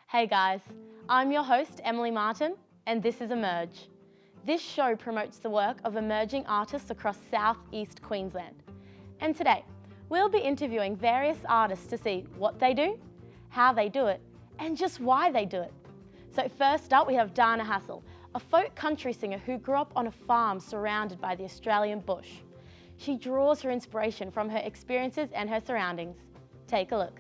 Hey guys, I'm your host Emily Martin and this is Emerge. This show promotes the work of emerging artists across South East Queensland. And today, we'll be interviewing various artists to see what they do, how they do it, and just why they do it. So first up we have Dana Hassel, a folk country singer who grew up on a farm surrounded by the Australian bush. She draws her inspiration from her experiences and her surroundings. Take a look.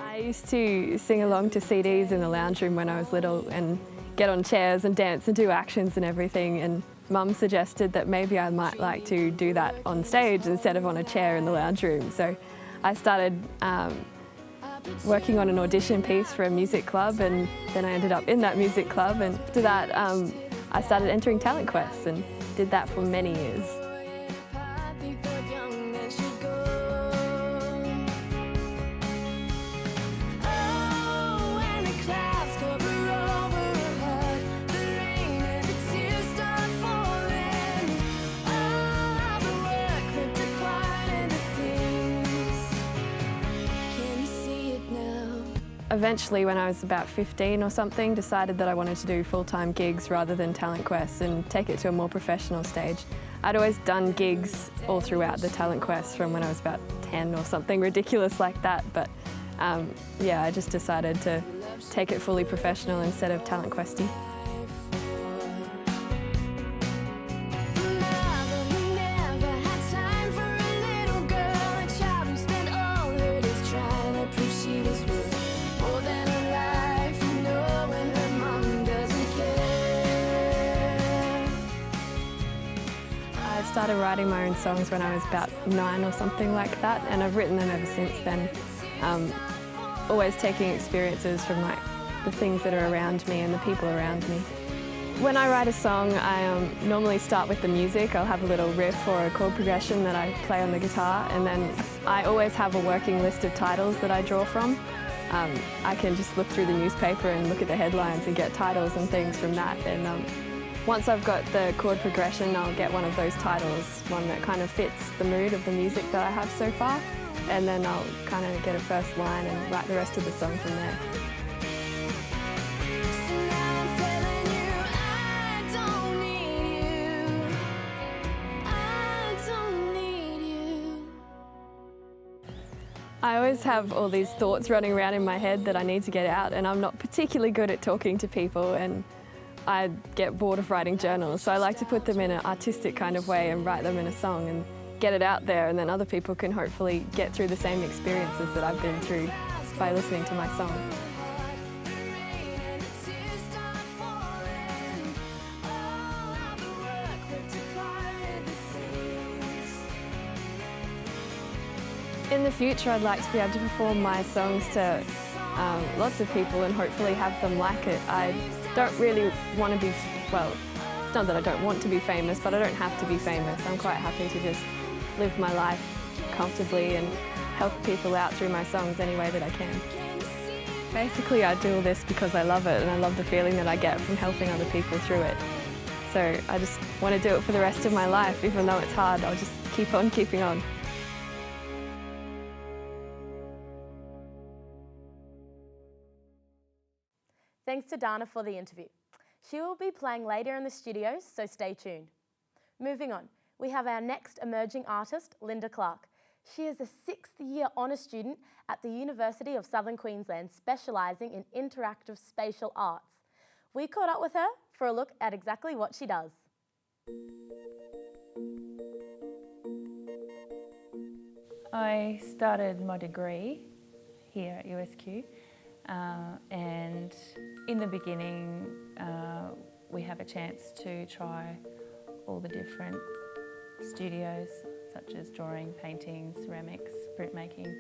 I used to sing along to CDs in the lounge room when I was little and get on chairs and dance and do actions and everything, and Mum suggested that maybe I might like to do that on stage instead of on a chair in the lounge room. So I started working on an audition piece for a music club, and then I ended up in that music club, and after that I started entering talent quests and did that for many years. Eventually, when I was about 15 or something, decided that I wanted to do full-time gigs rather than talent quests and take it to a more professional stage. I'd always done gigs all throughout the talent quest from when I was about 10 or something ridiculous like that, but yeah, I just decided to take it fully professional instead of talent questy. I started writing my own songs when I was about 9 or something like that, and I've written them ever since then. Always taking experiences from the things that are around me and the people around me. When I write a song, I normally start with the music. I'll have a little riff or a chord progression that I play on the guitar, and then I always have a working list of titles that I draw from. I can just look through the newspaper and look at the headlines and get titles and things from that. And once I've got the chord progression, I'll get one of those titles, one that kind of fits the mood of the music that I have so far, and then I'll kind of get a first line and write the rest of the song from there. I always have all these thoughts running around in my head that I need to get out, and I'm not particularly good at talking to people, and I get bored of writing journals, so I like to put them in an artistic kind of way and write them in a song and get it out there, and then other people can hopefully get through the same experiences that I've been through by listening to my song. In the future, I'd like to be able to perform my songs to lots of people and hopefully have them like it. I don't really want to be, well, it's not that I don't want to be famous, but I don't have to be famous. I'm quite happy to just live my life comfortably and help people out through my songs any way that I can. Basically, I do all this because I love it, and I love the feeling that I get from helping other people through it. So I just want to do it for the rest of my life. Even though it's hard, I'll just keep on keeping on. Thanks to Dana for the interview. She will be playing later in the studios, so stay tuned. Moving on, we have our next emerging artist, Linda Clark. She is a 6th-year honours student at the University of Southern Queensland, specialising in interactive spatial arts. We caught up with her for a look at exactly what she does. I started my degree here at USQ. And in the beginning, we have a chance to try all the different studios, such as drawing, painting, ceramics, printmaking,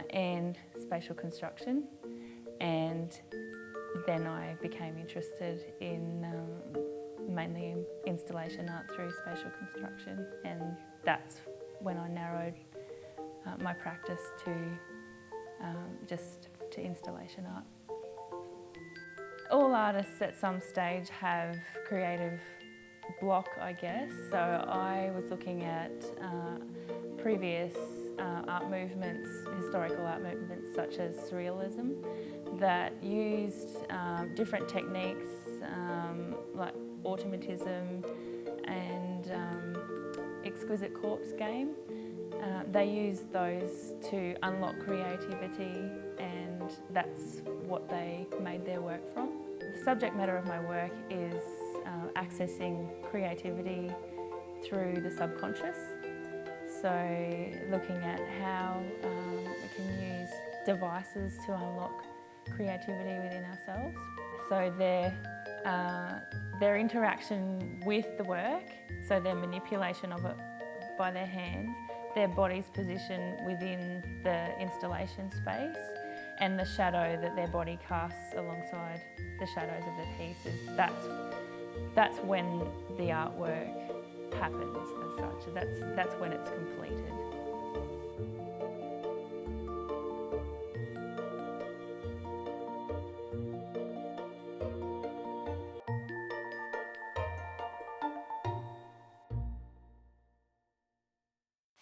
and spatial construction. And then I became interested in mainly installation art through spatial construction, and that's when I narrowed my practice to just to installation art. All artists at some stage have creative block, I guess. So I was looking at previous art movements, historical art movements such as surrealism, that used different techniques like automatism and exquisite corpse game. They used those to unlock creativity, and that's what they made their work from. The subject matter of my work is accessing creativity through the subconscious. So looking at how we can use devices to unlock creativity within ourselves. So their interaction with the work, so their manipulation of it by their hands, their body's position within the installation space, and the shadow that their body casts alongside the shadows of the pieces. That's when the artwork happens as such. That's when it's completed.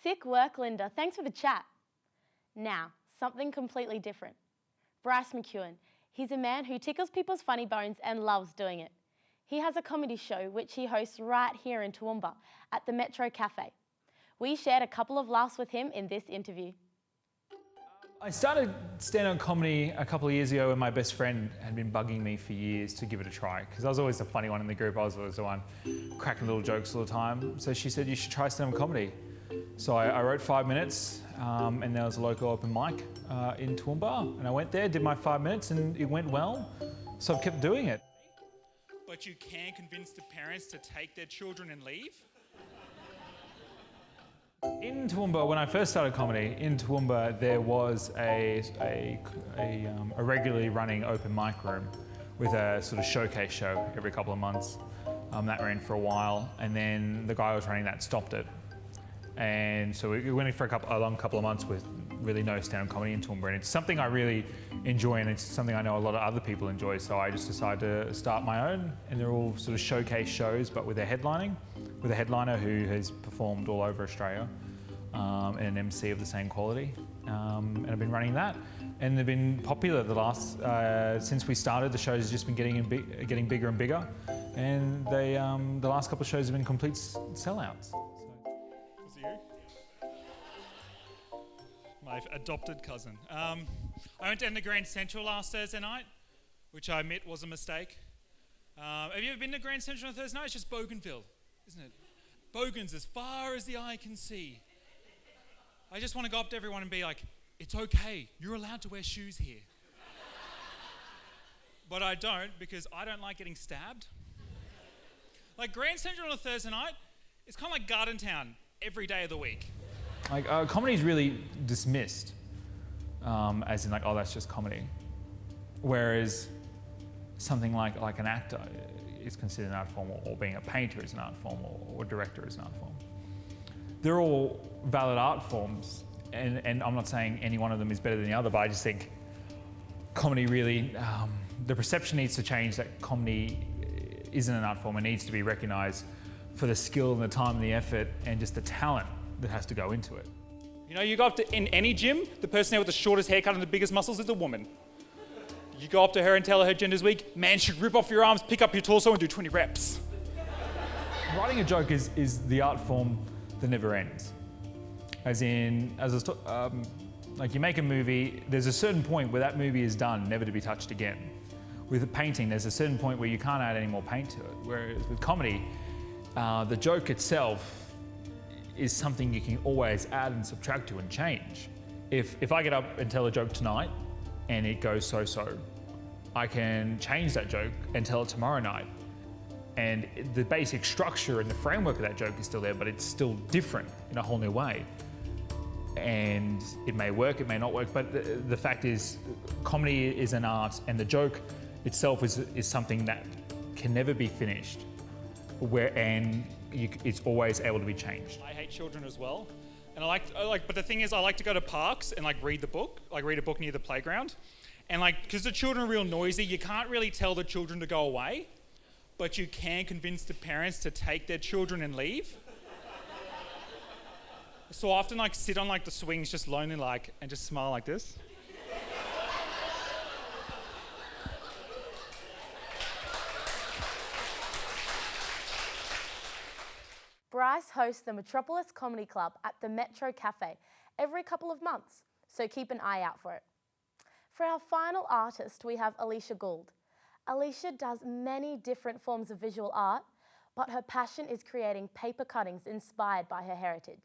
Sick work, Linda. Thanks for the chat. Now, something completely different. Bryce McEwen. He's a man who tickles people's funny bones and loves doing it. He has a comedy show which he hosts right here in Toowoomba at the Metro Cafe. We shared a couple of laughs with him in this interview. I started stand-up comedy a couple of years ago when my best friend had been bugging me for years to give it a try, because I was always the funny one in the group. I was always the one cracking little jokes all the time. So she said, you should try stand-up comedy. So I wrote 5 minutes, and there was a local open mic in Toowoomba, and I went there, did my 5 minutes, and it went well. So I've kept doing it. But you can convince the parents to take their children and leave? In Toowoomba, when I first started comedy, in Toowoomba there was a regularly running open mic room with a sort of showcase show every couple of months. That ran for a while, and then the guy who was running that stopped it. And so we went for a long couple of months with really no stand-up comedy in Toowoomba, and it's something I really enjoy, and it's something I know a lot of other people enjoy, so I just decided to start my own, and they're all sort of showcase shows, but with a headliner who has performed all over Australia, and an MC of the same quality, and I've been running that, and they've been popular the last, since we started. The shows have just been getting bigger and bigger, and the last couple of shows have been complete sellouts. My adopted cousin. I went down to Grand Central last Thursday night, which I admit was a mistake. Have you ever been to Grand Central on Thursday night? It's just Bougainville, isn't it? Bogans as far as the eye can see. I just want to go up to everyone and be like, it's okay, you're allowed to wear shoes here. But I don't, because I don't like getting stabbed. Like Grand Central on a Thursday night, it's kind of like Garden Town every day of the week. Like comedy is really dismissed, as in like, oh, that's just comedy. Whereas something like an actor is considered an art form, or being a painter is an art form, or a director is an art form. They're all valid art forms, and I'm not saying any one of them is better than the other, but I just think comedy really, the perception needs to change that comedy isn't an art form. It needs to be recognised for the skill and the time and the effort and just the talent that has to go into it. You know, you go up to, in any gym, the person there with the shortest haircut and the biggest muscles is a woman. You go up to her and tell her her gender's weak, man should rip off your arms, pick up your torso and do 20 reps. Writing a joke is the art form that never ends. As in, like you make a movie, there's a certain point where that movie is done, never to be touched again. With a painting, there's a certain point where you can't add any more paint to it. Whereas with comedy, the joke itself is something you can always add and subtract to and change. If I get up and tell a joke tonight and it goes so-so, I can change that joke and tell it tomorrow night. And the basic structure and the framework of that joke is still there, but it's still different in a whole new way. And it may work, it may not work, but the fact is, comedy is an art, and the joke itself is something that can never be finished, it's always able to be changed. I hate children as well, and And but the thing is, I like to go to parks and read a book near the playground. And because the children are real noisy, you can't really tell the children to go away, but you can convince the parents to take their children and leave. So I often sit on the swings just lonely and just smile like this. Bryce hosts the Metropolis Comedy Club at the Metro Cafe every couple of months, so keep an eye out for it. For our final artist, we have Alicia Gould. Alicia does many different forms of visual art, but her passion is creating paper cuttings inspired by her heritage.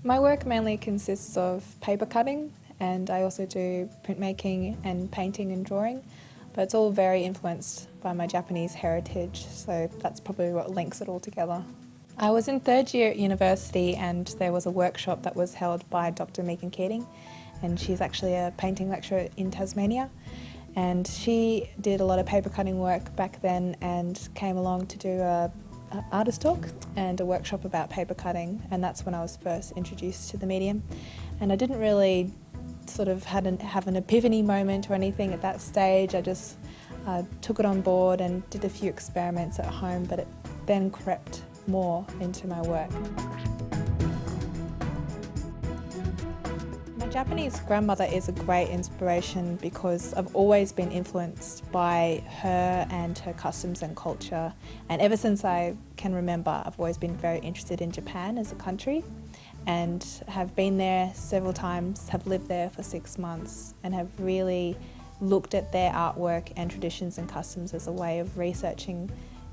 My work mainly consists of paper cutting, and I also do printmaking and painting and drawing, but it's all very influenced by my Japanese heritage, so that's probably what links it all together. I was in third year at university and there was a workshop that was held by Dr. Megan Keating, and she's actually a painting lecturer in Tasmania, and she did a lot of paper cutting work back then and came along to do a artist talk and a workshop about paper cutting, and that's when I was first introduced to the medium. And I didn't really sort of have an epiphany moment or anything at that stage. I just took it on board and did a few experiments at home, but it then crept more into my work. My Japanese grandmother is a great inspiration because I've always been influenced by her and her customs and culture, and ever since I can remember I've always been very interested in Japan as a country and have been there several times, have lived there for 6 months and have really looked at their artwork and traditions and customs as a way of researching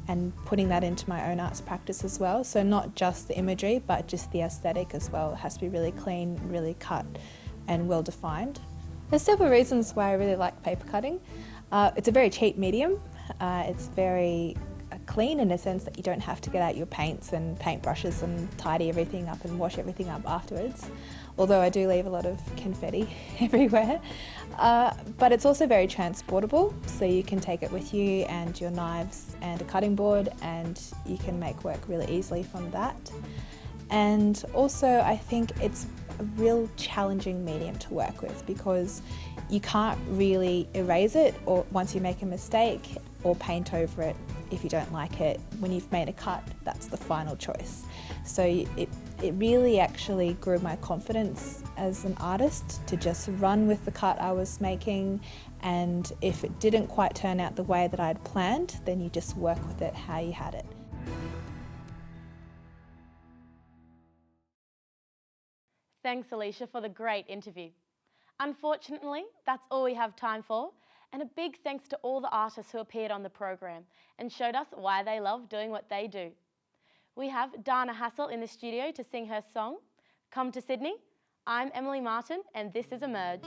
and putting that into my own arts practice as well. So not just the imagery, but just the aesthetic as well. It has to be really clean, really cut and well defined. There's several reasons why I really like paper cutting. It's a very cheap medium. It's very clean in a sense that you don't have to get out your paints and paintbrushes and tidy everything up and wash everything up afterwards. Although I do leave a lot of confetti everywhere. But it's also very transportable, so you can take it with you and your knives and a cutting board, and you can make work really easily from that. And also I think it's a real challenging medium to work with because you can't really erase it or once you make a mistake or paint over it if you don't like it. When you've made a cut, that's the final choice. So it really actually grew my confidence as an artist to just run with the cut I was making, and if it didn't quite turn out the way that I'd planned, then you just work with it how you had it. Thanks, Alicia, for the great interview. Unfortunately, that's all we have time for, and a big thanks to all the artists who appeared on the program and showed us why they love doing what they do. We have Dana Hassel in the studio to sing her song, Come to Sydney. I'm Emily Martin, and this is Emerge.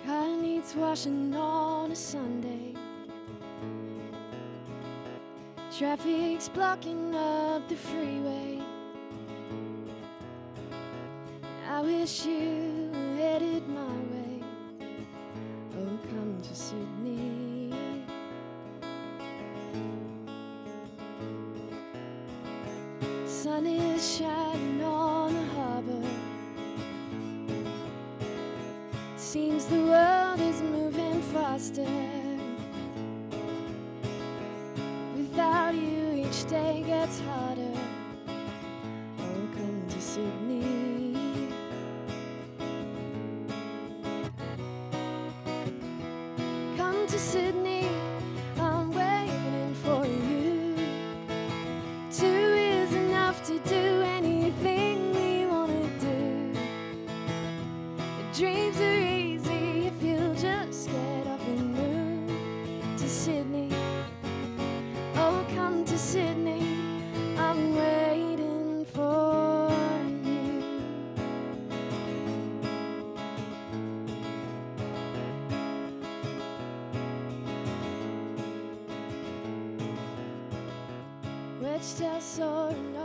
Car needs washing on a Sunday. Traffic's blocking up the freeway. I wish you were headed my way. Oh, come to Sydney. Sun is shining on the harbour. Seems the world is moving faster. Without you, each day gets harder. Oh, come to Sydney. Come to Sydney, I'm waiting for you. 2 is enough to do anything we want to do. Dreams are easy if you'll just get up and move to Sydney. Oh, come to Sydney, I'm waiting for you. Wedged out soaring